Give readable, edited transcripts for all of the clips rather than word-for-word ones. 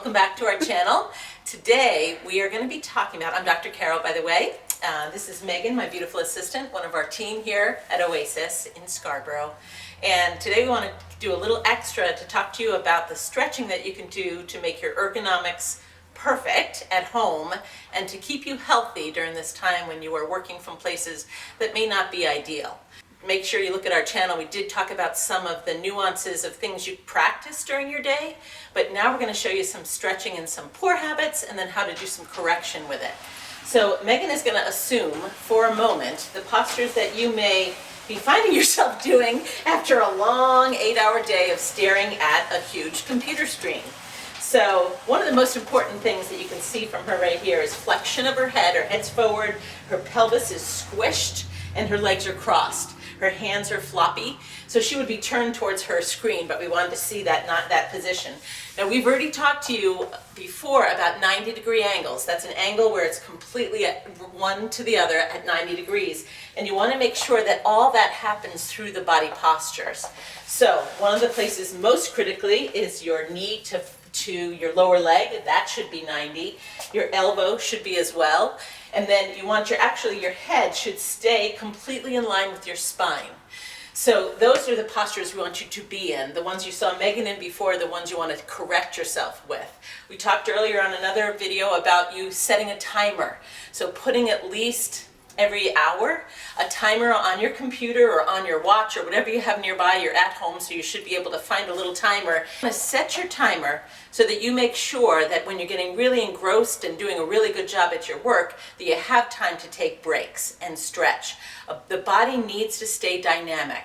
welcome back to our channel. Today we are going to be talking about, I'm Dr. Carroll by the way, this is Megan, my beautiful assistant, one of our team here at Oasis in Scarborough. And today we want to do a little extra to talk to you about the stretching that you can do to make your ergonomics perfect at home and to keep you healthy during this time when you are working from places that may not be ideal. Make sure you look at our channel. We did talk about some of the nuances of things you practice during your day, but now we're going to show you some stretching and some poor habits and then how to do some correction with it. So Megan is going to assume for a moment the postures that you may be finding yourself doing after a long 8-hour day of staring at a huge computer screen. So one of the most important things that you can see from her right here is flexion of her head. Her head's forward, her pelvis is squished, and her legs are crossed. Her hands are floppy, so she would be turned towards her screen, but we wanted to see that, not that position. Now we've already talked to you before about 90-degree angles. That's an angle where it's completely at one to the other at 90 degrees. And you want to make sure that all that happens through the body postures. So one of the places most critically is your knee to your lower leg. That should be 90. Your elbow should be as well. And then you want your head should stay completely in line with your spine. So those are the postures we want you to be in. The ones you saw Megan in before, the ones you want to correct yourself with. We talked earlier on another video about you setting a timer. So putting at least every hour a timer on your computer or on your watch or whatever you have nearby. You're at home, so you should be able to find a little timer. Set your timer so that you make sure that when you're getting really engrossed and doing a really good job at your work, that you have time to take breaks and stretch. The body needs to stay dynamic.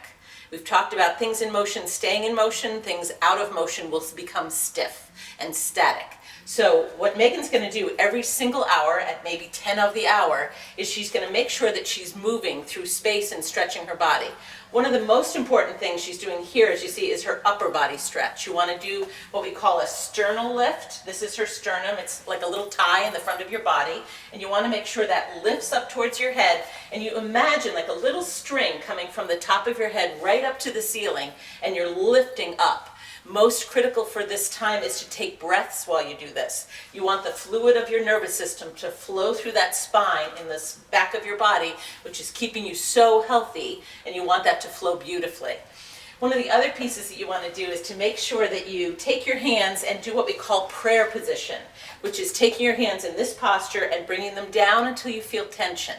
We've talked about things in motion staying in motion, things out of motion will become stiff and static. So what Megan's going to do every single hour at maybe 10 of the hour is she's going to make sure that she's moving through space and stretching her body. One of the most important things she's doing here, as you see, is her upper body stretch. You want to do what we call a sternal lift. This is her sternum. It's like a little tie in the front of your body. And you want to make sure that lifts up towards your head. And you imagine like a little string coming from the top of your head right up to the ceiling. And you're lifting up. Most critical for this time is to take breaths while you do this. You want the fluid of your nervous system to flow through that spine in the back of your body, which is keeping you so healthy, and you want that to flow beautifully. One of the other pieces that you want to do is to make sure that you take your hands and do what we call prayer position, which is taking your hands in this posture and bringing them down until you feel tension.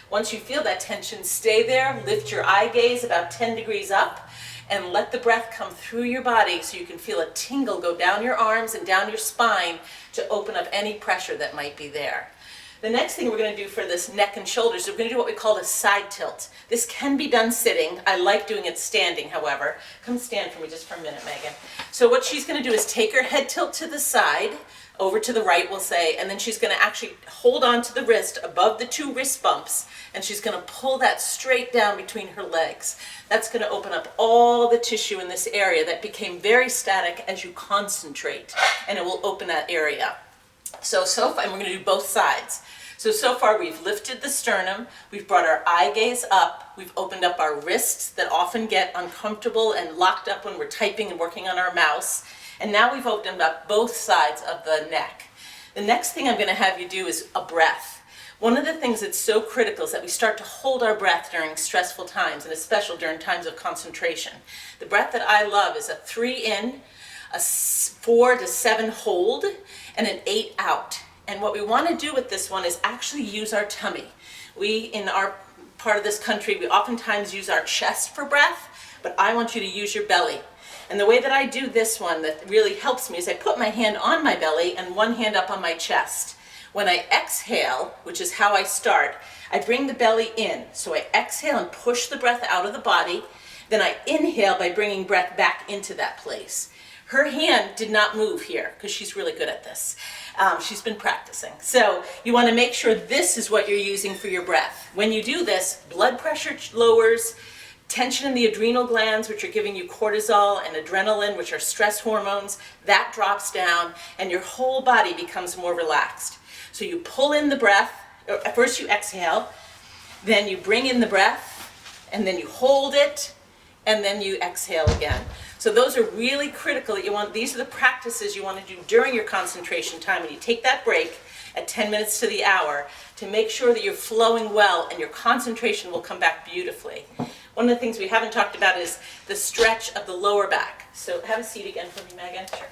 Once you feel that tension, stay there, lift your eye gaze about 10 degrees up, and let the breath come through your body so you can feel a tingle go down your arms and down your spine to open up any pressure that might be there. The next thing we're going to do for this neck and shoulders, we're going to do what we call a side tilt. This can be done sitting. I like doing it standing, however. Come stand for me just for a minute, Megan. So what she's going to do is take her head tilt to the side, over to the right, we'll say, and then she's going to actually hold on to the wrist above the two wrist bumps, and she's going to pull that straight down between her legs. That's going to open up all the tissue in this area that became very static as you concentrate, and it will open that area. So far, and we're going to do both sides. So far we've lifted the sternum, we've brought our eye gaze up, we've opened up our wrists that often get uncomfortable and locked up when we're typing and working on our mouse. And now we've opened up both sides of the neck. The next thing I'm going to have you do is a breath. One of the things that's so critical is that we start to hold our breath during stressful times, and especially during times of concentration. The breath that I love is a 3 in, a 4 to 7 hold, and an 8 out. And what we want to do with this one is actually use our tummy. We, in our part of this country, we oftentimes use our chest for breath, but I want you to use your belly. And the way that I do this one that really helps me is I put my hand on my belly and one hand up on my chest. When I exhale, which is how I start, I bring the belly in. So I exhale and push the breath out of the body. Then I inhale by bringing breath back into that place. Her hand did not move here because she's really good at this. She's been practicing. So you want to make sure this is what you're using for your breath. When you do this, blood pressure lowers, tension in the adrenal glands, which are giving you cortisol, and adrenaline, which are stress hormones, that drops down, and your whole body becomes more relaxed. So you pull in the breath, first you exhale, then you bring in the breath, and then you hold it, and then you exhale again. So those are really critical that you want. These are the practices you want to do during your concentration time, and you take that break at 10 minutes to the hour to make sure that you're flowing well and your concentration will come back beautifully. One of the things we haven't talked about is the stretch of the lower back. So have a seat again for me, Megan. Sure.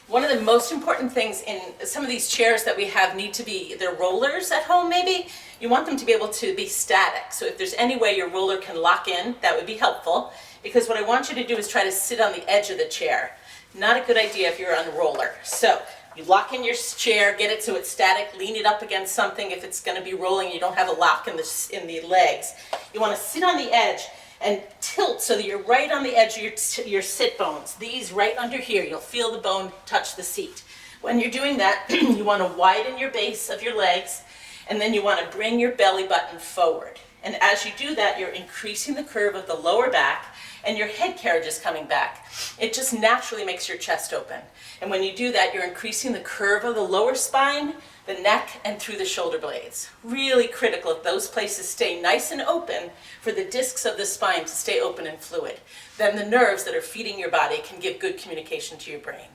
One of the most important things in some of these chairs that we have need to be, they're rollers at home maybe. You want them to be able to be static. So if there's any way your roller can lock in, that would be helpful. Because what I want you to do is try to sit on the edge of the chair. Not a good idea if you're on a roller. So you lock in your chair, get it so it's static, lean it up against something if it's going to be rolling, you don't have a lock in the legs. You want to sit on the edge and tilt so that you're right on the edge of your sit bones. These right under here, you'll feel the bone touch the seat. When you're doing that, you want to widen your base of your legs, and then you want to bring your belly button forward. And as you do that, you're increasing the curve of the lower back, and your head carriage is coming back. It just naturally makes your chest open. And when you do that, you're increasing the curve of the lower spine, the neck, and through the shoulder blades. Really critical if those places stay nice and open for the discs of the spine to stay open and fluid. Then the nerves that are feeding your body can give good communication to your brain.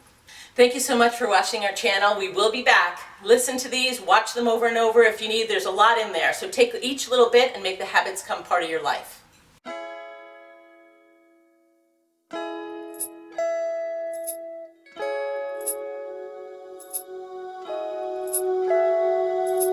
Thank you so much for watching our channel. We will be back. Listen to these, watch them over and over if you need. There's a lot in there. So take each little bit and make the habits come part of your life.